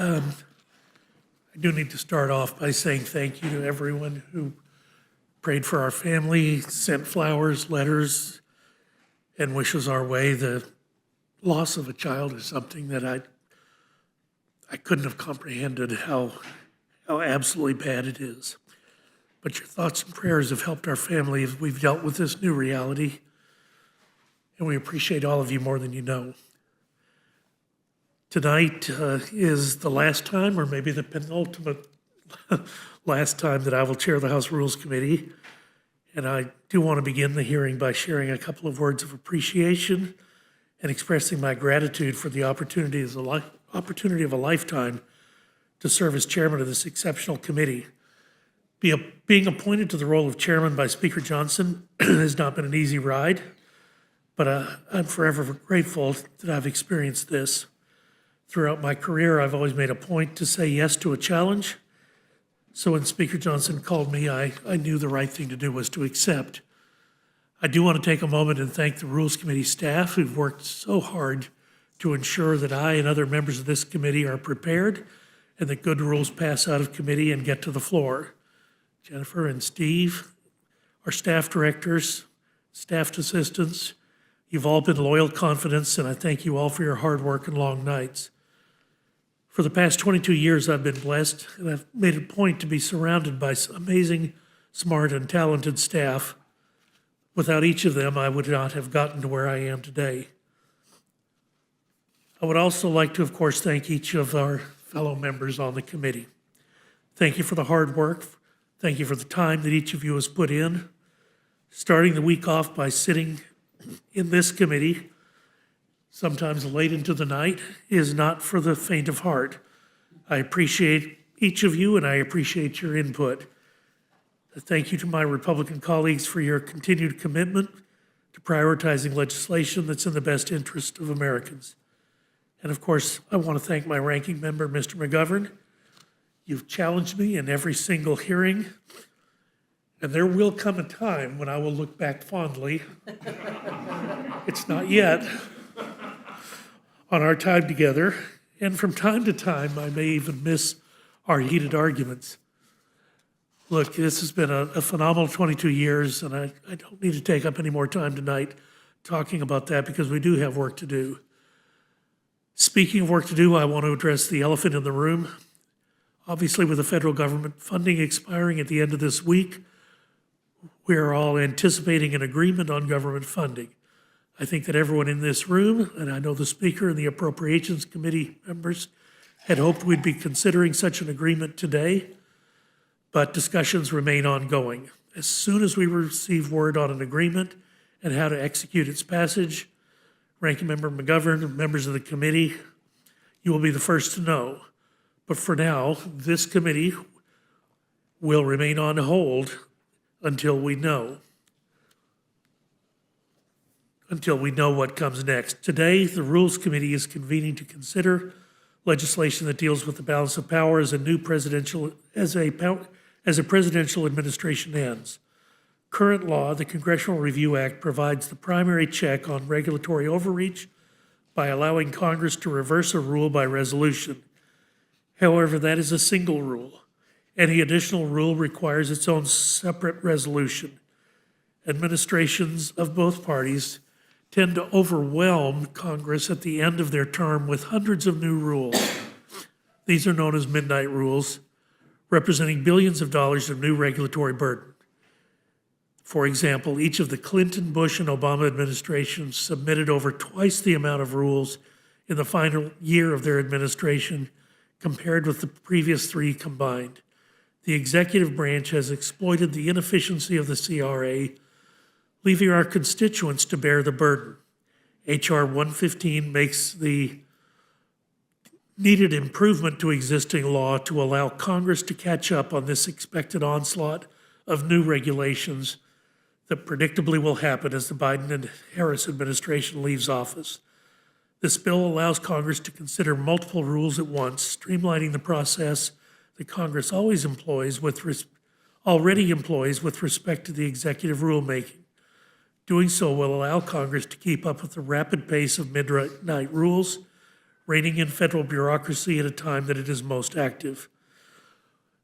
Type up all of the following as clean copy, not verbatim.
I do need to start off by saying thank you to everyone who prayed for our family, sent flowers, letters, and wishes our way. The loss of a child is something that I couldn't have comprehended how absolutely bad it is. But your thoughts and prayers have helped our family as we've dealt with this new reality, and we appreciate all of you more than you know. Tonight is the last time, or maybe the penultimate last time, that I will chair the House Rules Committee. And I do want to begin the hearing by sharing a couple of words of appreciation and expressing my gratitude for the opportunity of a lifetime to serve as chairman of this exceptional committee. Being appointed to the role of chairman by Speaker Johnson has not been an easy ride, but I'm forever grateful that I've experienced this. Throughout my career, I've always made a point to say yes to a challenge. So when Speaker Johnson called me, I knew the right thing to do was to accept. I do want to take a moment and thank the Rules Committee staff who've worked so hard to ensure that I and other members of this committee are prepared and that good rules pass out of committee and get to the floor. Jennifer and Steve, our staff directors, staff assistants, you've all been loyal confidants, and I thank you all for your hard work and long nights. For the past 22 years, I've been blessed, and I've made a point to be surrounded by amazing, smart, and talented staff. Without each of them, I would not have gotten to where I am today. I would also like to, of course, thank each of our fellow members on the committee. Thank you for the hard work. Thank you for the time that each of you has put in. Starting the week off by sitting in this committee, sometimes late into the night, is not for the faint of heart. I appreciate each of you, and I appreciate your input. Thank you to my Republican colleagues for your continued commitment to prioritizing legislation that's in the best interest of Americans. And of course, I want to thank my ranking member, Mr. McGovern. You've challenged me in every single hearing, and there will come a time when I will look back fondly. It's not yet, on our time together, and from time to time, I may even miss our heated arguments. Look, this has been a phenomenal 22 years, and I don't need to take up any more time tonight talking about that because we do have work to do. Speaking of work to do, I want to address the elephant in the room. Obviously, with the federal government funding expiring at the end of this week, we are all anticipating an agreement on government funding. I think that everyone in this room, and I know the Speaker and the Appropriations Committee members, had hoped we'd be considering such an agreement today, but discussions remain ongoing. As soon as we receive word on an agreement and how to execute its passage, Ranking Member McGovern and members of the committee, you will be the first to know. But for now, this committee will remain on hold until we know what comes next. Today, the Rules Committee is convening to consider legislation that deals with the balance of power as a presidential administration ends. Current law, the Congressional Review Act, provides the primary check on regulatory overreach by allowing Congress to reverse a rule by resolution. However, that is a single rule. Any additional rule requires its own separate resolution. Administrations of both parties tend to overwhelm Congress at the end of their term with hundreds of new rules. These are known as midnight rules, representing billions of dollars of new regulatory burden. For example, each of the Clinton, Bush, and Obama administrations submitted over twice the amount of rules in the final year of their administration compared with the previous three combined. The executive branch has exploited the inefficiency of the CRA, leaving our constituents to bear the burden. H.R. 115 makes the needed improvement to existing law to allow Congress to catch up on this expected onslaught of new regulations that predictably will happen as the Biden and Harris administration leaves office. This bill allows Congress to consider multiple rules at once, streamlining the process that Congress already employs with respect to the executive rulemaking. Doing so will allow Congress to keep up with the rapid pace of midnight rules, reining in federal bureaucracy at a time that it is most active.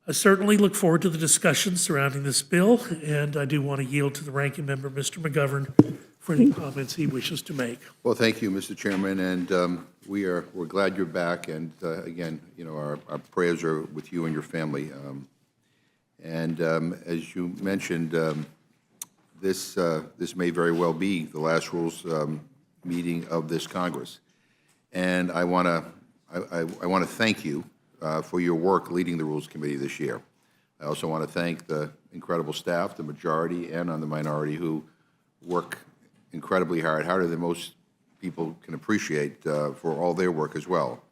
I certainly look forward to the discussions surrounding this bill, and I do want to yield to the ranking member, Mr. McGovern, for any comments he wishes to make. Well, thank you, Mr. Chairman, and we're glad you're back. And again, you know, our prayers are with you and your family. As you mentioned, this may very well be the last rules meeting of this Congress, and I want to thank you for your work leading the Rules Committee this year. I also want to thank the incredible staff, the majority and on the minority, who work incredibly hard, harder than most people can appreciate, for all their work as well.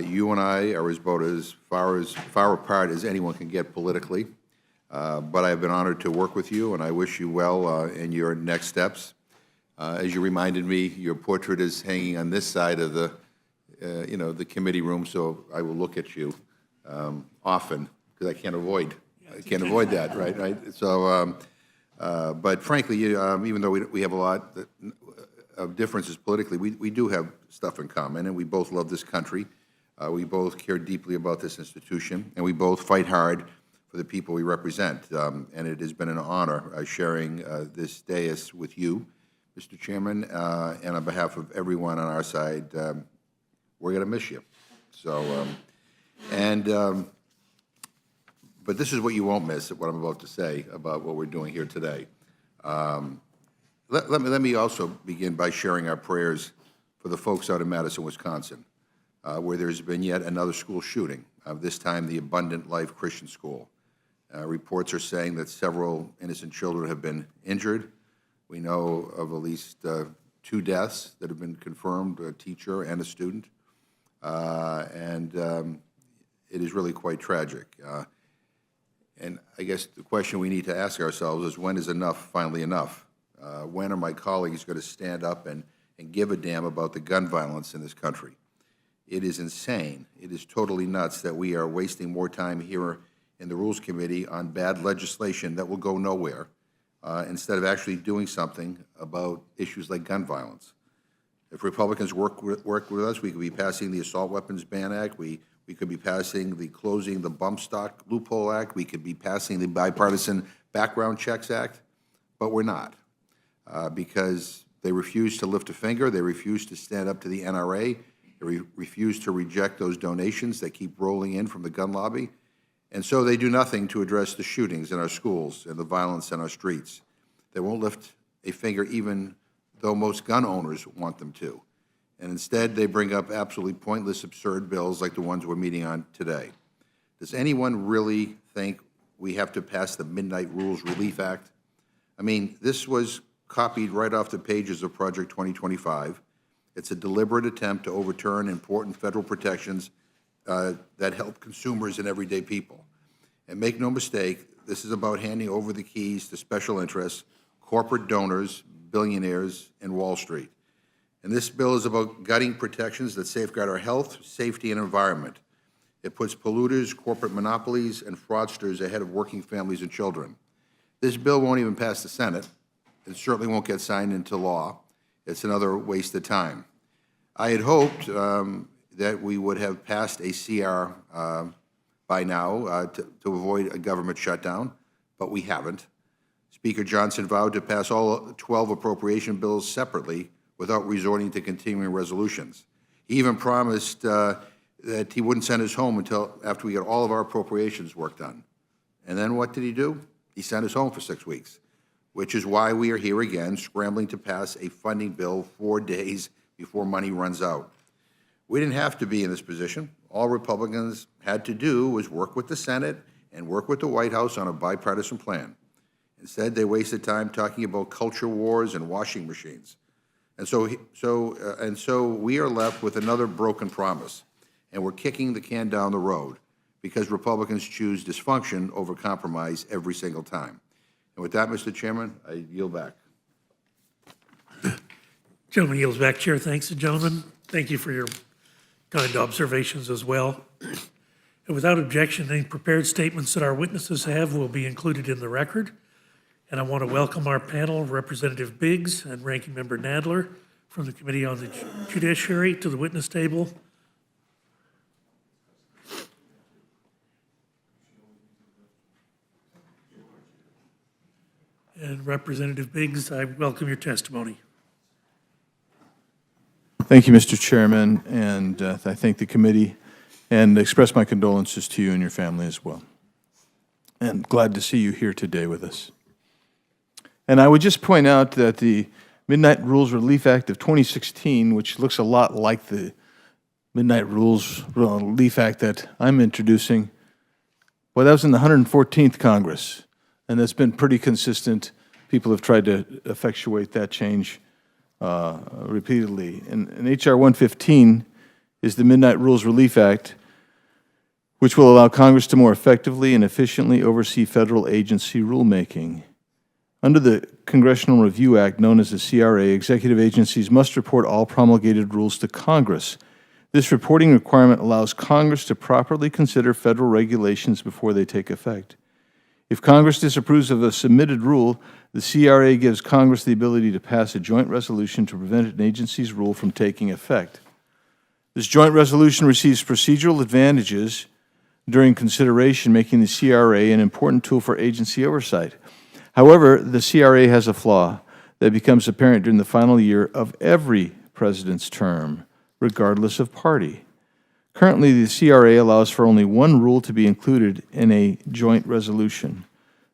You and I are about as far apart as anyone can get politically, but I've been honored to work with you, and I wish you well in your next steps. As you reminded me, your portrait is hanging on this side of the, the committee room, so I will look at you often because I can't avoid that, right? So, but frankly, even though we have a lot of differences politically, we do have stuff in common, and we both love this country. We both care deeply about this institution, and we both fight hard for the people we represent. And it has been an honor sharing this dais with you, Mr. Chairman, and on behalf of everyone on our side. We're going to miss you. So, but this is what you won't miss, what I'm about to say about what we're doing here today. Let me also begin by sharing our prayers for the folks out in Madison, Wisconsin, where there's been yet another school shooting, this time the Abundant Life Christian School. Reports are saying that several innocent children have been injured. We know of at least 2 deaths that have been confirmed, a teacher and a student. It is really quite tragic. And I guess the question we need to ask ourselves is, when is enough finally enough? When are my colleagues going to stand up and give a damn about the gun violence in this country? It is insane. It is totally nuts that we are wasting more time here in the Rules Committee on bad legislation that will go nowhere, instead of actually doing something about issues like gun violence. If Republicans work with us, we could be passing the Assault Weapons Ban Act. We could be passing the Closing the Bump Stock Loophole Act. We could be passing the Bipartisan Background Checks Act, but we're not, because they refuse to lift a finger. They refuse to stand up to the NRA. They refuse to reject those donations that keep rolling in from the gun lobby. And so they do nothing to address the shootings in our schools and the violence in our streets. They won't lift a finger even though most gun owners want them to. And instead, they bring up absolutely pointless, absurd bills like the ones we're meeting on today. Does anyone really think we have to pass the Midnight Rules Relief Act? I mean, this was copied right off the pages of Project 2025. It's a deliberate attempt to overturn important federal protections that help consumers and everyday people. And make no mistake, this is about handing over the keys to special interests, corporate donors, billionaires, and Wall Street. And this bill is about gutting protections that safeguard our health, safety, and environment. It puts polluters, corporate monopolies, and fraudsters ahead of working families and children. This bill won't even pass the Senate. It certainly won't get signed into law. It's another waste of time. I had hoped that we would have passed a CR by now to avoid a government shutdown, but we haven't. Speaker Johnson vowed to pass all 12 appropriation bills separately without resorting to continuing resolutions. He even promised that he wouldn't send us home until after we got all of our appropriations work done. And then what did he do? He sent us home for 6 weeks, which is why we are here again, scrambling to pass a funding bill 4 days before money runs out. We didn't have to be in this position. All Republicans had to do was work with the Senate and work with the White House on a bipartisan plan. Instead, they wasted time talking about culture wars and washing machines. And so we are left with another broken promise, and we're kicking the can down the road because Republicans choose dysfunction over compromise every single time. And with that, Mr. Chairman, I yield back. Gentleman yields back. Chair thanks the gentleman. Thank you for your kind observations as well. And without objection, any prepared statements that our witnesses have will be included in the record. And I want to welcome our panel, Representative Biggs and Ranking Member Nadler, from the Committee on the Judiciary to the witness table. And Representative Biggs, I welcome your testimony. Thank you, Mr. Chairman, and I thank the committee and express my condolences to you and your family as well. And glad to see you here today with us. And I would just point out that the Midnight Rules Relief Act of 2016, which looks a lot like the Midnight Rules Relief Act that I'm introducing, well, that was in the 114th Congress, and that's been pretty consistent. People have tried to effectuate that change repeatedly. And H.R. 115 is the Midnight Rules Relief Act, which will allow Congress to more effectively and efficiently oversee federal agency rulemaking. Under the Congressional Review Act, known as the CRA, executive agencies must report all promulgated rules to Congress. This reporting requirement allows Congress to properly consider federal regulations before they take effect. If Congress disapproves of a submitted rule, the CRA gives Congress the ability to pass a joint resolution to prevent an agency's rule from taking effect. This joint resolution receives procedural advantages during consideration, making the CRA an important tool for agency oversight. However, the CRA has a flaw that becomes apparent during the final year of every president's term, regardless of party. Currently, the CRA allows for only one rule to be included in a joint resolution.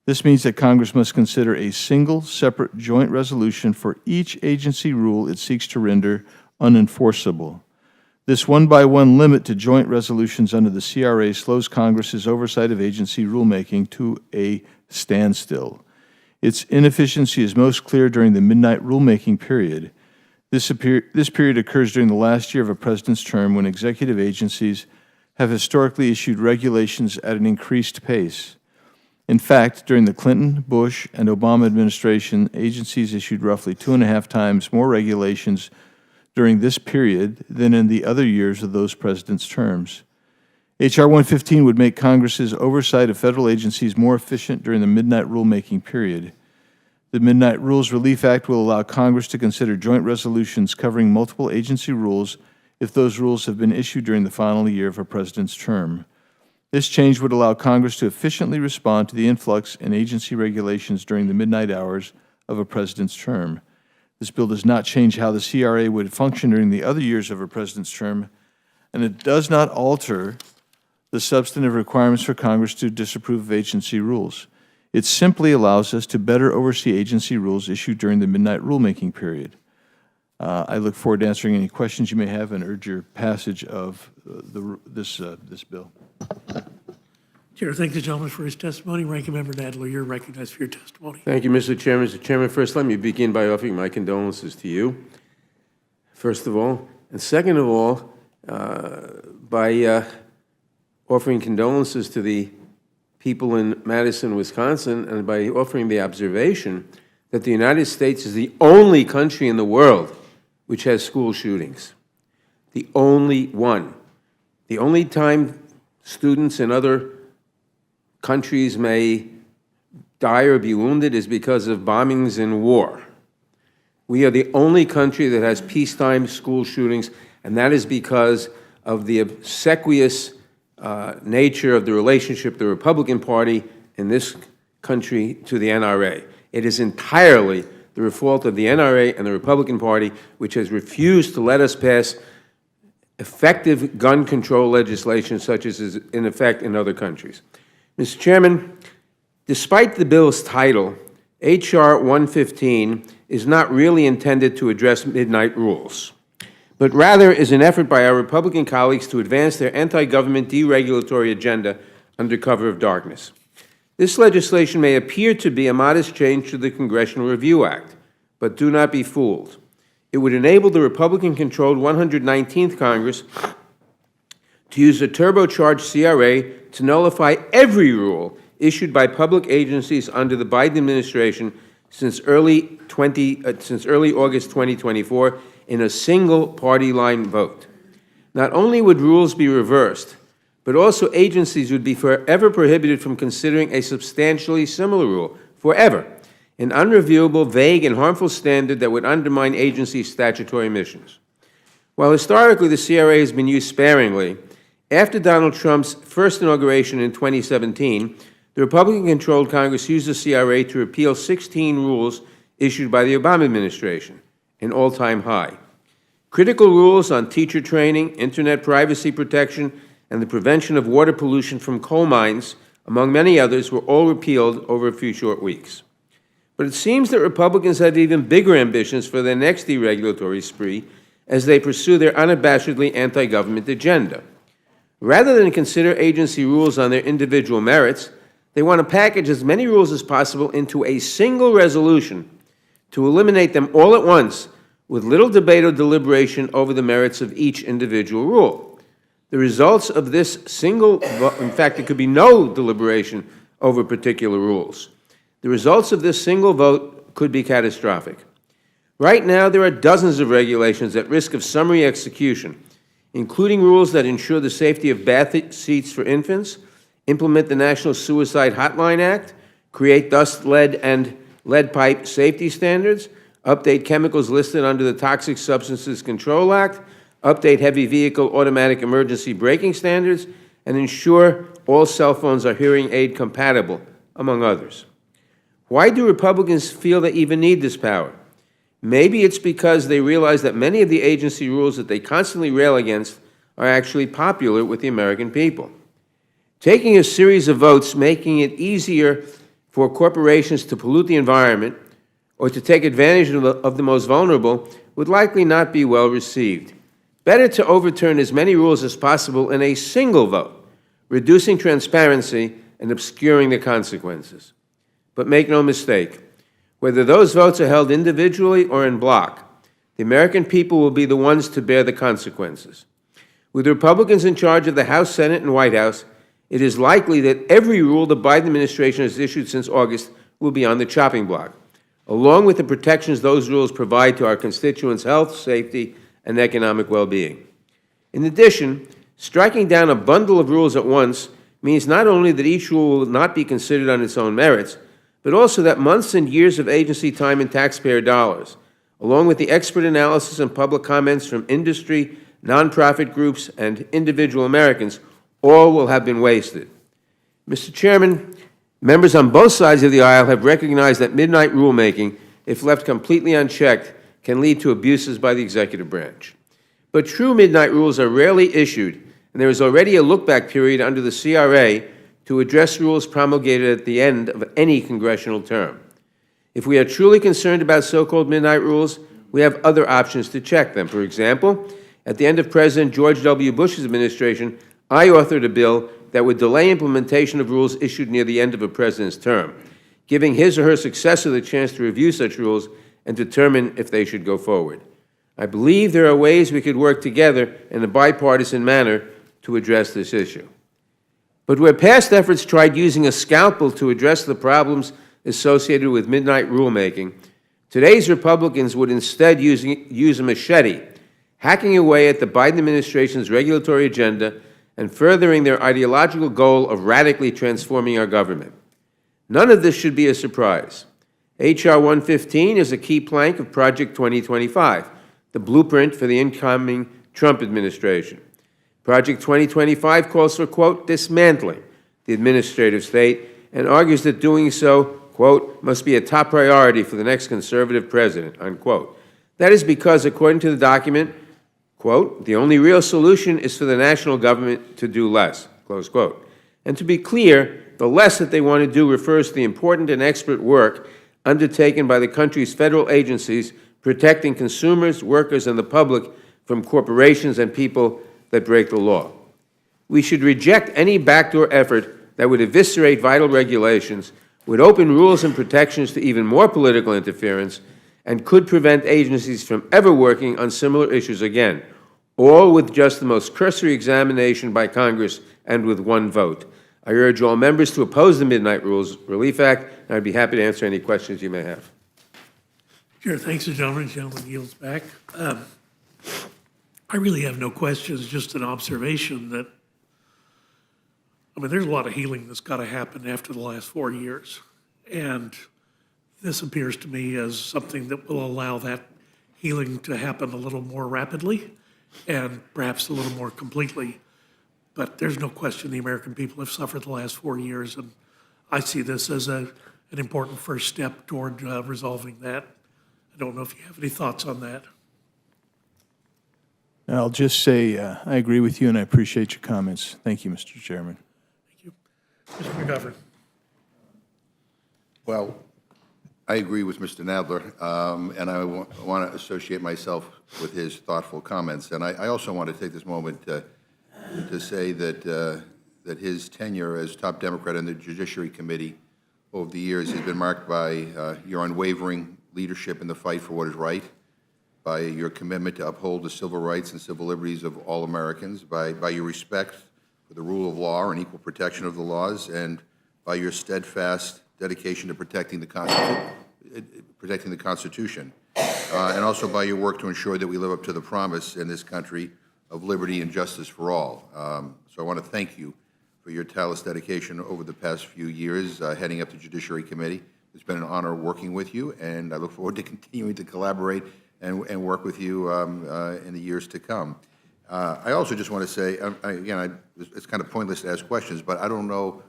This means that Congress must consider a single, separate joint resolution for each agency rule it seeks to render unenforceable. This one-by-one limit to joint resolutions under the CRA slows Congress's oversight of agency rulemaking to a standstill. Its inefficiency is most clear during the midnight rulemaking period. This period occurs during the last year of a president's term when executive agencies have historically issued regulations at an increased pace. In fact, during the Clinton, Bush, and Obama administration, agencies issued roughly 2.5 times more regulations during this period than in the other years of those presidents' terms. H.R. 115 would make Congress's oversight of federal agencies more efficient during the midnight rulemaking period. The Midnight Rules Relief Act will allow Congress to consider joint resolutions covering multiple agency rules if those rules have been issued during the final year of a president's term. This change would allow Congress to efficiently respond to the influx in agency regulations during the midnight hours of a president's term. This bill does not change how the CRA would function during the other years of a president's term, and it does not alter the substantive requirements for Congress to disapprove of agency rules. It simply allows us to better oversee agency rules issued during the midnight rulemaking period. I look forward to answering any questions you may have and urge your passage of this bill. Chair, thank the gentleman for his testimony. Ranking Member Nadler, you're recognized for your testimony. Thank you, Mr. Chairman. Mr. Chairman, first let me begin by offering my condolences to you, first of all. And second of all, by offering condolences to the people in Madison, Wisconsin, and by offering the observation that the United States is the only country in the world which has school shootings. The only one. The only time students in other countries may die or be wounded is because of bombings in war. We are the only country that has peacetime school shootings, and that is because of the obsequious nature of the relationship of the Republican Party in this country to the NRA. It is entirely the fault of the NRA and the Republican Party, which has refused to let us pass effective gun control legislation such as is in effect in other countries. Mr. Chairman, despite the bill's title, H.R. 115 is not really intended to address midnight rules, but rather is an effort by our Republican colleagues to advance their anti-government deregulatory agenda under cover of darkness. This legislation may appear to be a modest change to the Congressional Review Act, but do not be fooled. It would enable the Republican-controlled 119th Congress to use a turbocharged CRA to nullify every rule issued by public agencies under the Biden administration since early August 2024 in a single party line vote. Not only would rules be reversed, but also agencies would be forever prohibited from considering a substantially similar rule, forever. an unreviewable, vague, and harmful standard that would undermine agency statutory missions. While historically the CRA has been used sparingly, after Donald Trump's first inauguration in 2017, the Republican-controlled Congress used the CRA to repeal 16 rules issued by the Obama administration, an all-time high. Critical rules on teacher training, internet privacy protection, and the prevention of water pollution from coal mines, among many others, were all repealed over a few short weeks. But it seems that Republicans have even bigger ambitions for their next deregulatory spree as they pursue their unabashedly anti-government agenda. Rather than consider agency rules on their individual merits, they want to package as many rules as possible into a single resolution to eliminate them all at once with little debate or deliberation over the merits of each individual rule. The results of this single vote, in fact, there could be no deliberation over particular rules. The results of this single vote could be catastrophic. Right now, there are dozens of regulations at risk of summary execution, including rules that ensure the safety of bath seats for infants, implement the National Suicide Hotline Act, create dust, lead, and lead pipe safety standards, update chemicals listed under the Toxic Substances Control Act, update heavy vehicle automatic emergency braking standards, and ensure all cell phones are hearing aid compatible, among others. Why do Republicans feel they even need this power? Maybe it's because they realize that many of the agency rules that they constantly rail against are actually popular with the American people. Taking a series of votes making it easier for corporations to pollute the environment or to take advantage of the most vulnerable would likely not be well received. Better to overturn as many rules as possible in a single vote, reducing transparency and obscuring the consequences. But make no mistake, whether those votes are held individually or in bloc, the American people will be the ones to bear the consequences. With Republicans in charge of the House, Senate, and White House, it is likely that every rule the Biden administration has issued since August will be on the chopping block, along with the protections those rules provide to our constituents' health, safety, and economic well-being. In addition, striking down a bundle of rules at once means not only that each rule will not be considered on its own merits, but also that months and years of agency time and taxpayer dollars, along with the expert analysis and public comments from industry, nonprofit groups, and individual Americans, all will have been wasted. Mr. Chairman, members on both sides of the aisle have recognized that midnight rulemaking, if left completely unchecked, can lead to abuses by the executive branch. But true midnight rules are rarely issued, and there is already a look-back period under the CRA to address rules promulgated at the end of any congressional term. If we are truly concerned about so-called midnight rules, we have other options to check them. For example, at the end of President George W. Bush's administration, I authored a bill that would delay implementation of rules issued near the end of a president's term, giving his or her successor the chance to review such rules and determine if they should go forward. I believe there are ways we could work together in a bipartisan manner to address this issue. But where past efforts tried using a scalpel to address the problems associated with midnight rulemaking, today's Republicans would instead use a machete, hacking away at the Biden administration's regulatory agenda and furthering their ideological goal of radically transforming our government. None of this should be a surprise. H.R. 115 is a key plank of Project 2025, the blueprint for the incoming Trump administration. Project 2025 calls for, quote, dismantling the administrative state and argues that doing so, quote, must be a top priority for the next conservative president, unquote. That is because, according to the document, quote, the only real solution is for the national government to do less, close quote. And to be clear, the less that they want to do refers to the important and expert work undertaken by the country's federal agencies protecting consumers, workers, and the public from corporations and people that break the law. We should reject any backdoor effort that would eviscerate vital regulations, would open rules and protections to even more political interference, and could prevent agencies from ever working on similar issues again, all with just the most cursory examination by Congress and with one vote. I urge all members to oppose the Midnight Rules Relief Act, and I'd be happy to answer any questions you may have. Sure, thanks, gentlemen. Gentleman yields back. I really have no questions, just an observation that, I mean, there's a lot of healing that's got to happen after the last 4 years. And this appears to me as something that will allow that healing to happen a little more rapidly and perhaps a little more completely. But there's no question the American people have suffered the last 4 years, and I see this as an important first step toward resolving that. I don't know if you have any thoughts on that. I'll just say I agree with you, and I appreciate your comments. Thank you, Mr. Chairman. Thank you. Mr. McGovern. Well, I agree with Mr. Nadler, and I want to associate myself with his thoughtful comments. And I also want to take this moment to say that his tenure as top Democrat in the Judiciary Committee over the years has been marked by your unwavering leadership in the fight for what is right, by your commitment to uphold the civil rights and civil liberties of all Americans, by your respect for the rule of law and equal protection of the laws, and by your steadfast dedication to protecting the Constitution, and also by your work to ensure that we live up to the promise in this country of liberty and justice for all. So I want to thank you for your tireless dedication over the past few years heading up the Judiciary Committee. It's been an honor working with you, and I look forward to continuing to collaborate and work with you in the years to come. I also just want to say, again, it's kind of pointless to ask questions, but I don't know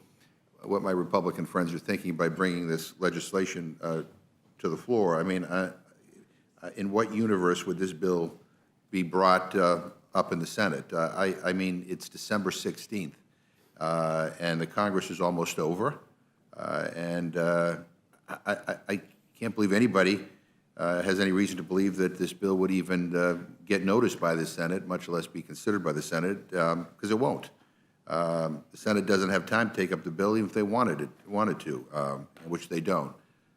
what my Republican friends are thinking by bringing this legislation to the floor. I mean, in what universe would this bill be brought up in the Senate? I mean, it's December 16th, and the Congress is almost over, and I can't believe anybody has any reason to believe that this bill would even get noticed by the Senate, much less be considered by the Senate, because it won't. The Senate doesn't have time to take up the bill, even if they wanted to, which they don't.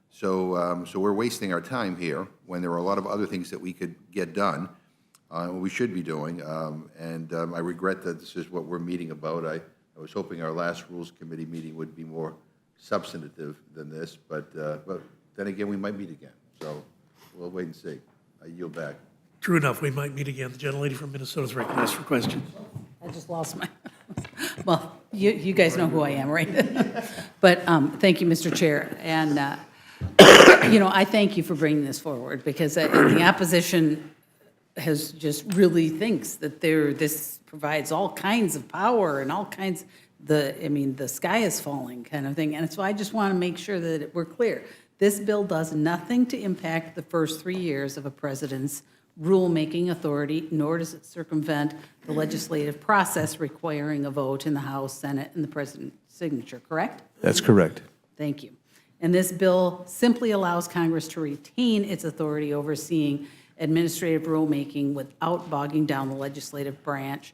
So we're wasting our time here when there are a lot of other things that we could get done, we should be doing. And I regret that this is what we're meeting about. I was hoping our last Rules Committee meeting would be more substantive than this, but then again, we might meet again. So we'll wait and see. I yield back. True enough, we might meet again. The gentlelady from Minnesota is recognized for questions. I just lost my, well, you guys know who I am, right? But thank you, Mr. Chair. And, I thank you for bringing this forward, because the opposition has just really thinks that this provides all kinds of power and all kinds, the sky is falling kind of thing. And so I just want to make sure that we're clear. This bill does nothing to impact the first 3 years of a president's rulemaking authority, nor does it circumvent the legislative process requiring a vote in the House, Senate, and the president's signature, correct? That's correct. Thank you. And this bill simply allows Congress to retain its authority overseeing administrative rulemaking without bogging down the legislative branch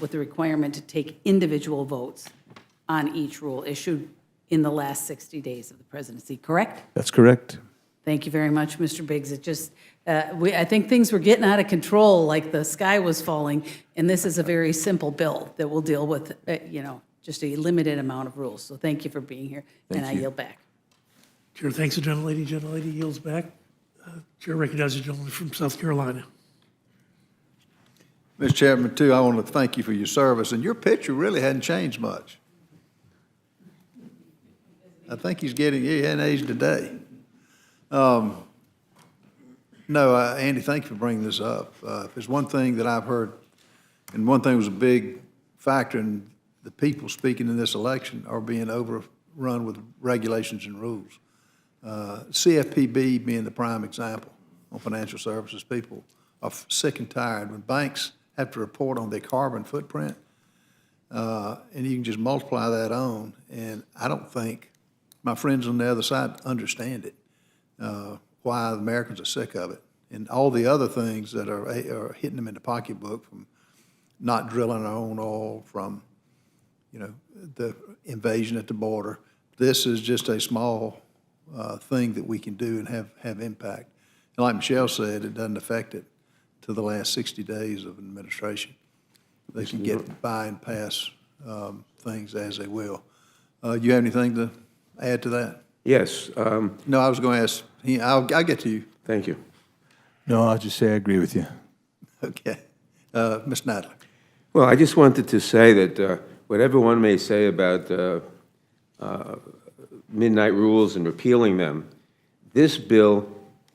with the requirement to take individual votes on each rule issued in the last 60 days of the presidency, correct? That's correct. Thank you very much, Mr. Biggs. It just, I think things were getting out of control, like the sky was falling, and this is a very simple bill that will deal with, just a limited amount of rules. So thank you for being here, and I yield back. Chair thanks the gentlelady. Gentlelady yields back. Chair recognizes the gentleman from South Carolina. Mr. Chairman, too, I want to thank you for your service, and your picture really hadn't changed much. I think he hadn't aged a day. No, Andy, thank you for bringing this up. If there's one thing that I've heard, and one thing was a big factor in the people speaking in this election are being overrun with regulations and rules. CFPB being the prime example on financial services. People are sick and tired when banks have to report on their carbon footprint, and you can just multiply that on, and I don't think my friends on the other side understand it, why the Americans are sick of it, and all the other things that are hitting them in the pocketbook, from not drilling our own oil, from the invasion at the border. This is just a small thing that we can do and have impact. And like Michelle said, it doesn't affect it to the last 60 days of administration. They can get by and pass things as they will. You have anything to add to that? Yes. No, I was going to ask. I'll get to you. Thank you. No, I'll just say I agree with you. Okay. Ms. Nadler. Well, I just wanted to say that whatever one may say about midnight rules and repealing them, this bill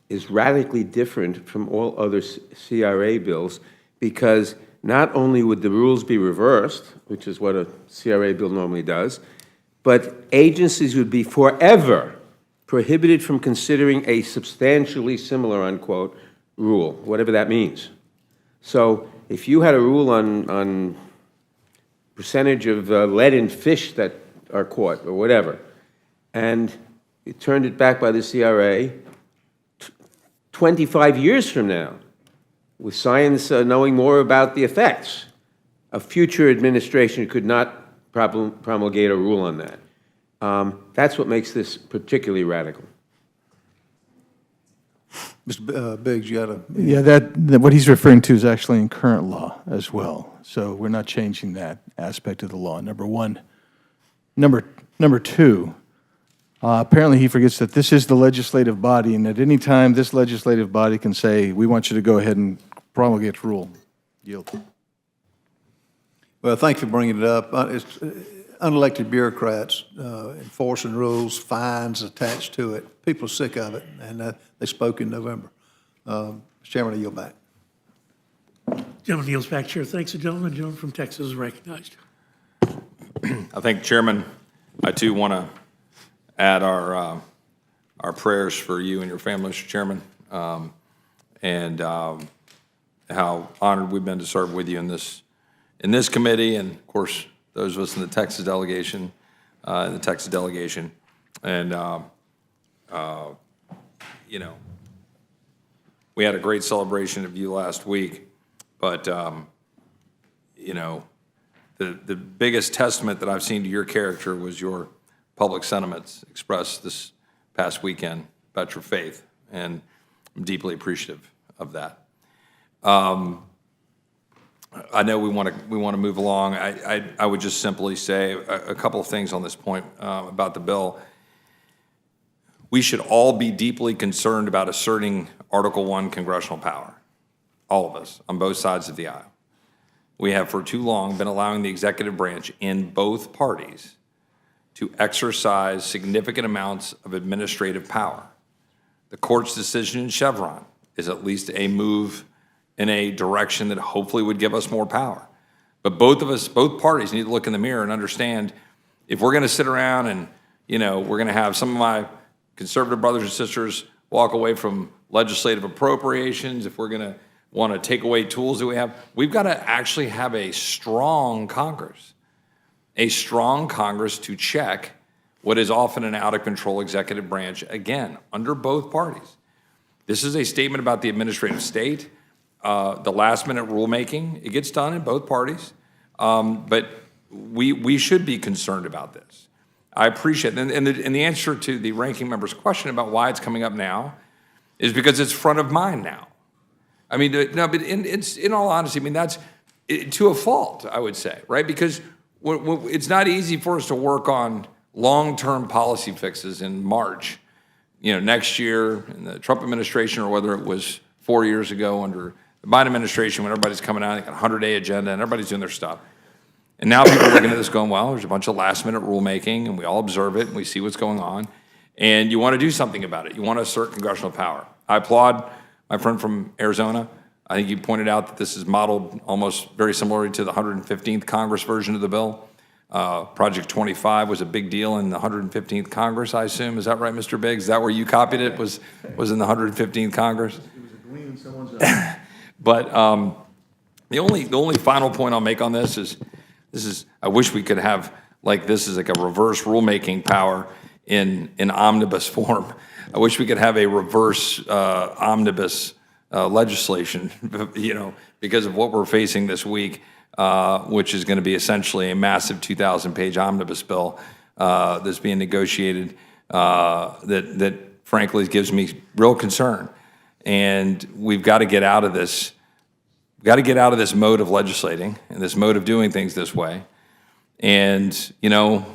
is radically different from all other CRA bills because not only would the rules be reversed, which is what a CRA bill normally does, but agencies would be forever prohibited from considering a substantially similar, unquote, rule, whatever that means. So if you had a rule on percentage of lead in fish that are caught or whatever, and you turned it back by the CRA, 25 years from now, with science knowing more about the effects, a future administration could not promulgate a rule on that. That's what makes this particularly radical. Mr. Biggs, you got a? Yeah, what he's referring to is actually in current law as well. So we're not changing that aspect of the law, number one. Number two, apparently he forgets that this is the legislative body, and at any time, this legislative body can say, we want you to go ahead and promulgate the rule. Yield. Well, thank you for bringing it up. It's unelected bureaucrats enforcing rules, fines attached to it. People are sick of it, and they spoke in November. Mr. Chairman, I yield back. Gentleman yields back, Chair. Thanks, the gentleman. Gentleman from Texas is recognized. I think, Chairman, I too want to add our prayers for you and your family, Mr. Chairman, and how honored we've been to serve with you in this committee, and of course those of us in the Texas delegation, and you know, we had a great celebration of you last week, but you know, the biggest testament that I've seen to your character was your public sentiments expressed this past weekend about your faith, and I'm deeply appreciative of that. I know we want to move along. I would just simply say a couple of things on this point about the bill. We should all be deeply concerned about asserting Article 1 congressional power, all of us, on both sides of the aisle. We have for too long been allowing the executive branch in both parties to exercise significant amounts of administrative power. The court's decision in Chevron is at least a move in a direction that hopefully would give us more power. But both parties need to look in the mirror and understand if we're going to sit around and, you know, we're going to have some of my conservative brothers and sisters walk away from legislative appropriations, if we're going to want to take away tools that we have, we've got to actually have a strong Congress to check what is often an out-of-control executive branch, again, under both parties. This is a statement about the administrative state, the last-minute rulemaking. It gets done in both parties, but we should be concerned about this. I appreciate it. And the answer to the ranking member's question about why it's coming up now is because it's front of mind now. I mean, no, but in all honesty, I mean, that's to a fault, I would say, right? Because it's not easy for us to work on long-term policy fixes in March, you know, next year in the Trump administration, or whether it was 4 years ago under the Biden administration when everybody's coming out, they got a 100-day agenda and everybody's doing their stuff. And now people are looking at this going, well, there's a bunch of last-minute rulemaking, and we all observe it, and we see what's going on, and you want to do something about it. You want to assert congressional power. I applaud my friend from Arizona. I think you pointed out that this is modeled almost very similarly to the 115th Congress version of the bill. Project 25 was a big deal in the 115th Congress, I assume. Is that right, Mr. Biggs? Is that where you copied it, was in the 115th Congress? It was a gleam in someone's eye. But the only final point I'll make on this is, I wish we could have this is like a reverse rulemaking power in omnibus form. I wish we could have a reverse omnibus legislation, you know, because of what we're facing this week, which is going to be essentially a massive 2,000-page omnibus bill that's being negotiated that frankly gives me real concern. And we've got to get out of this. We've got to get out of this mode of legislating and this mode of doing things this way. And, you know,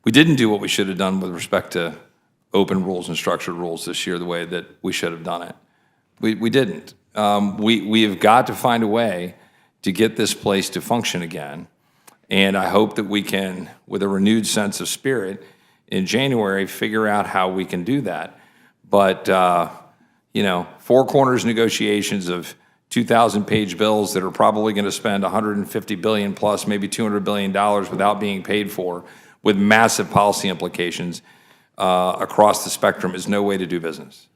we didn't do what we should have done with respect to open rules and structured rules this year the way that we should have done it. We didn't. We have got to find a way to get this place to function again. And I hope that we can, with a renewed sense of spirit, in January, figure out how we can do that. But, you know, four corners negotiations of 2,000-page bills that are probably going to spend $150 billion plus, maybe $200 billion without being paid for, with massive policy implications across the spectrum is no way to do business.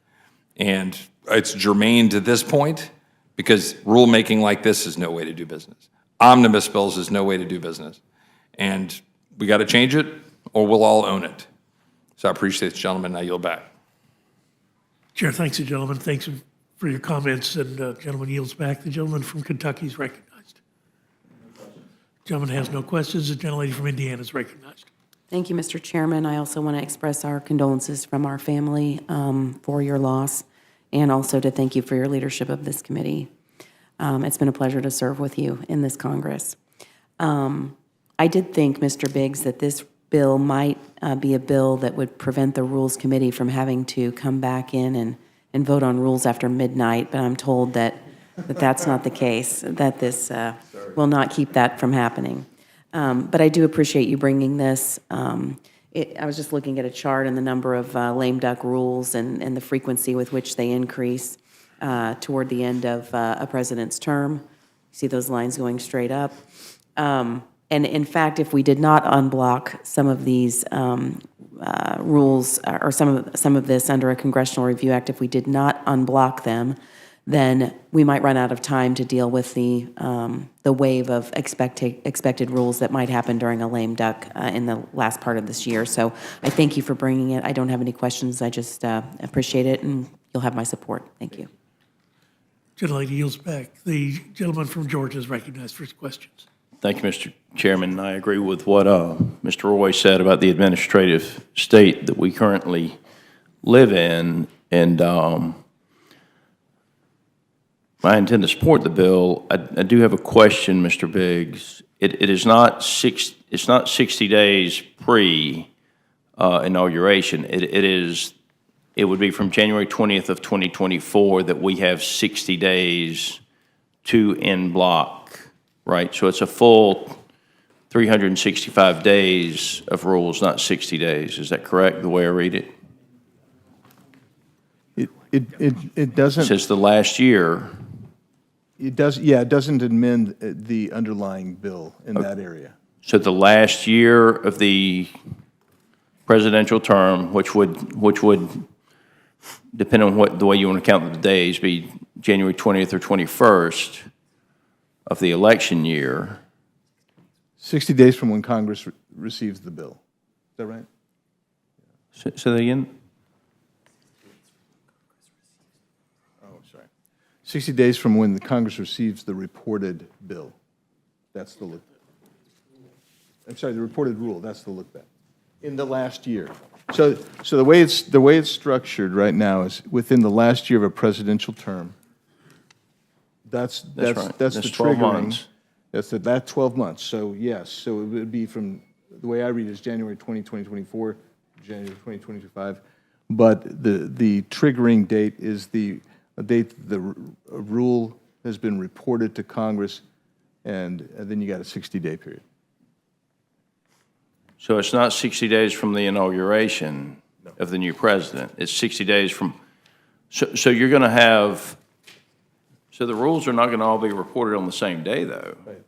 And it's germane to this point because rulemaking like this is no way to do business. Omnibus bills is no way to do business. And we got to change it or we'll all own it. So I appreciate it, gentlemen. I yield back. Chair, thanks you, gentlemen. Thanks for your comments, and gentleman yields back. The gentleman from Kentucky is recognized. Gentleman has no questions. The gentlelady from Indiana is recognized. Thank you, Mr. Chairman. I also want to express our condolences from our family for your loss, and also to thank you for your leadership of this committee. It's been a pleasure to serve with you in this Congress. I did think, Mr. Biggs, that this bill might be a bill that would prevent the Rules Committee from having to come back in and vote on rules after midnight, but I'm told that that's not the case, that this will not keep that from happening. But I do appreciate you bringing this. I was just looking at a chart and the number of lame duck rules and the frequency with which they increase toward the end of a president's term. You see those lines going straight up. And in fact, if we did not unblock some of these rules or some of this under a Congressional Review Act, if we did not unblock them, then we might run out of time to deal with the wave of expected rules that might happen during a lame duck in the last part of this year. So I thank you for bringing it. I don't have any questions. I just appreciate it, and you'll have my support. Thank you. Gentlelady yields back. The gentleman from Georgia is recognized for his questions. Thank you, Mr. Chairman. I agree with what Mr. Roy said about the administrative state that we currently live in, and I intend to support the bill. I do have a question, Mr. Biggs. It is not it's not 60 days pre inauguration. It would be from January 20th of 2024 that we have 60 days to en bloc, right? So it's a full 365 days of rules, not 60 days. Is that correct, the way I read it? It doesn't. It says the last year. It does, yeah, it doesn't amend the underlying bill in that area. So the last year of the presidential term, which would, depending on the way you want to count the days, be January 20th or 21st of the election year. 60 days from when Congress receives the bill. Is that right? Say that again? 60 days from when the Congress receives the reported bill. That's the look. I'm sorry, the reported rule. That's the look back. In the last year. So the way it's structured right now is within the last year of a presidential term. That's right. the That's 12 triggering. months. That's 12 months. So yes, so it would be from, the way I read it is January 2024, January 2025. But the triggering date is the date the rule has been reported to Congress, and then you got a 60-day period. So it's not 60 days from the inauguration of the new president. It's 60 days from, so you're going to have, so the rules are not going to all be reported on the same day, though. Right.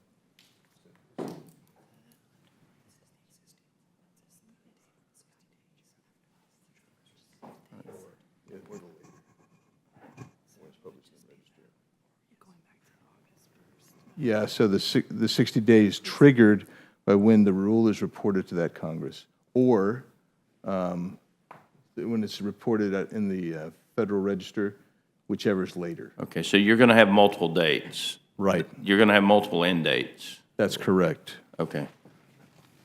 Yeah, so the 60 days triggered by when the rule is reported to that Congress, or when it's reported in the Federal Register, whichever is later. Okay, so you're going to have multiple dates. Right. You're going to have multiple end dates. That's correct. Okay.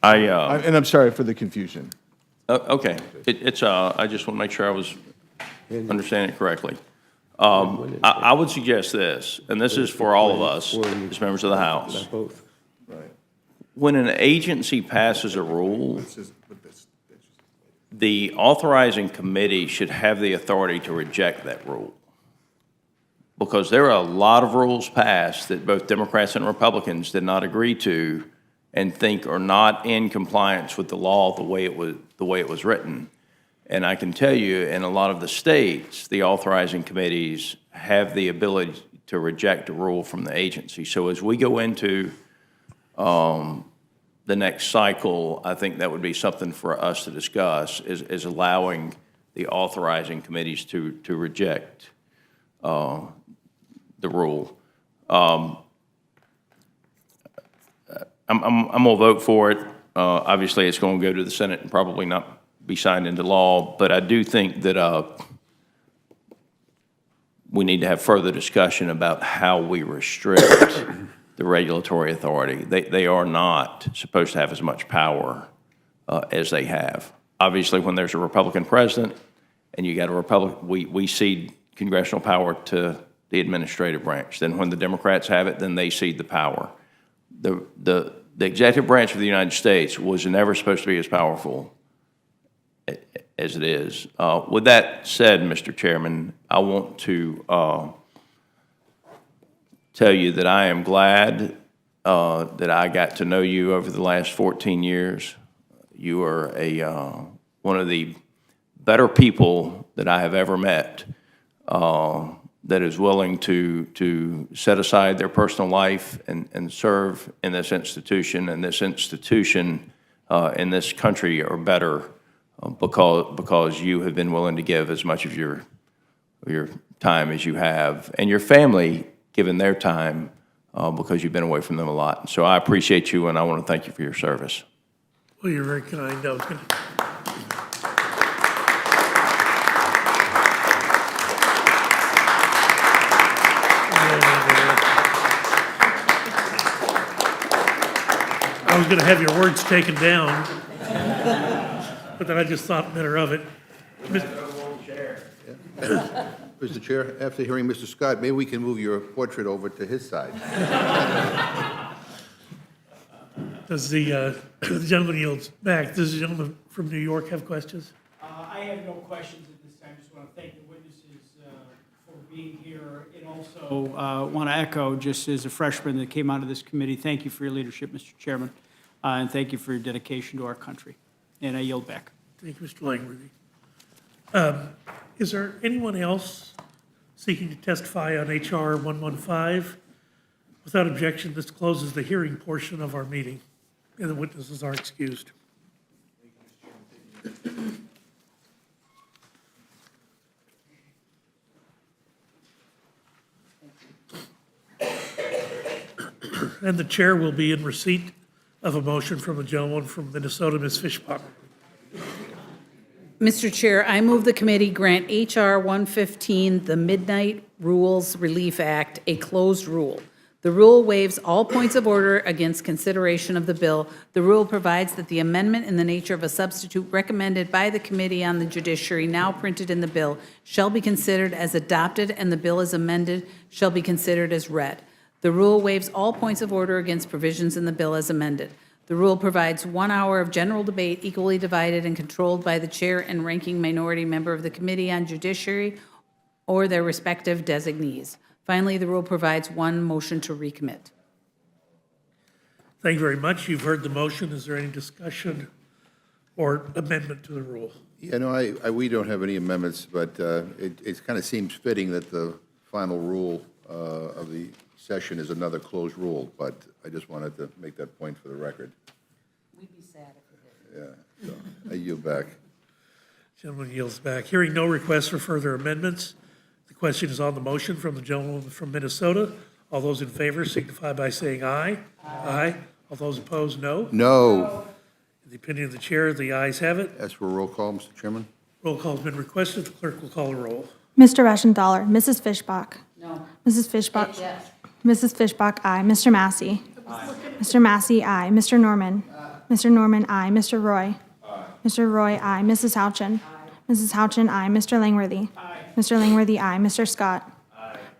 And I'm sorry for the confusion. Okay. I just want to make sure I was understanding it correctly. I would suggest this, and this is for all of us as members of the House. When an agency passes a rule, the authorizing committee should have the authority to reject that rule. Because there are a lot of rules passed that both Democrats and Republicans did not agree to and think are not in compliance with the law the way it was written. And I can tell you, in a lot of the states, the authorizing committees have the ability to reject a rule from the agency. So as we go into the next cycle, I think that would be something for us to discuss, is allowing the authorizing committees to reject the rule. I'm going to vote for it. Obviously, it's going to go to the Senate and probably not be signed into law, but I do think that we need to have further discussion about how we restrict the regulatory authority. They are not supposed to have as much power as they have. Obviously, when there's a Republican president and you got a Republican, we cede congressional power to the administrative branch. Then when the Democrats have it, then they cede the power. The executive branch of the United States was never supposed to be as powerful as it is. With that said, Mr. Chairman, I want to tell you that I am glad that I got to know you over the last 14 years. You are one of the better people that I have ever met, that is willing to set aside their personal life and serve in this institution. And this institution in this country are better because you have been willing to give as much of your time as you have, and your family given their time because you've been away from them a lot. So I appreciate you, and I want to thank you for your service. Well, you're very kind. I was going to... I was going to have your words taken down, but then I just thought better of it. Mr. Chair, after hearing Mr. Scott, maybe we can move your portrait over to his side. Does the gentleman yields back? Does the gentleman from New York have questions? I have no questions at this time. Just want to thank the witnesses for being here, and also want to echo, just as a freshman that came out of this committee, thank you for your leadership, Mr. Chairman, and thank you for your dedication to our country. And I yield back. Thank you, Mr. Langworthy. Is there anyone else seeking to testify on H.R. 115? Without objection, this closes the hearing portion of our meeting, and the witnesses are excused. And the chair will be in receipt of a motion from the gentleman from Minnesota, Ms. Fishbach. Mr. Chair, I move the committee grant H.R. 115, the Midnight Rules Relief Act, a closed rule. The rule waives all points of order against consideration of the bill. The rule provides that the amendment in the nature of a substitute recommended by the Committee on the Judiciary, now printed in the bill, shall be considered as adopted, and the bill as amended shall be considered as read. The rule waives all points of order against provisions in the bill as amended. The rule provides 1 hour of general debate equally divided and controlled by the chair and ranking minority member of the Committee on Judiciary or their respective designees. Finally, the rule provides 1 motion to recommit. Thank you very much. You've heard the motion. Is there any discussion or amendment to the rule? Yeah, no, we don't have any amendments, but it kind of seems fitting that the final rule of the session is another closed rule, but I just wanted to make that point for the record. We'd be sad if we did. Yeah, so I yield back. Gentleman yields back. Hearing no requests for further amendments, the question is on the motion from the gentleman from Minnesota. All those in favor signify by saying aye. Aye. All those opposed, no. No. In the opinion of the chair, the ayes have it. As for roll call, Mr. Chairman? Roll call has been requested. The clerk will call a roll. Mr. Reschenthaler, Mrs. Fishbach. No. Mrs. Fishbach. Yes. Mrs. Fishbach, aye. Mr. Massey. Mr. Massey, aye. Mr. Norman. Mr. Norman, aye. Mr. Roy. Mr. Roy, aye. Mrs. Houchin. Mrs. Houchin, aye. Mr. Langworthy. Mr. Langworthy, aye. Mr. Scott.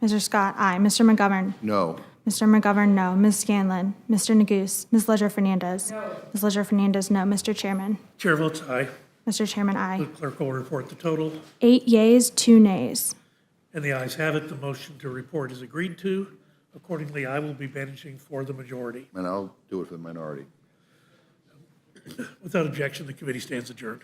Mr. Scott, aye. Mr. McGovern. No. Mr. McGovern, no. Ms. Scanlon. Mr. Neguse. Ms. Ledger-Fernandez. Ms. Ledger-Fernandez, no. Mr. Chairman. Chair votes aye. Mr. Chairman, The aye. clerk will report the total. 8 yeas, 2 nays. And the ayes have it. The motion to report is agreed to. Accordingly, I will be managing for the majority. And I'll do it for the minority. Without objection, the committee stands adjourned.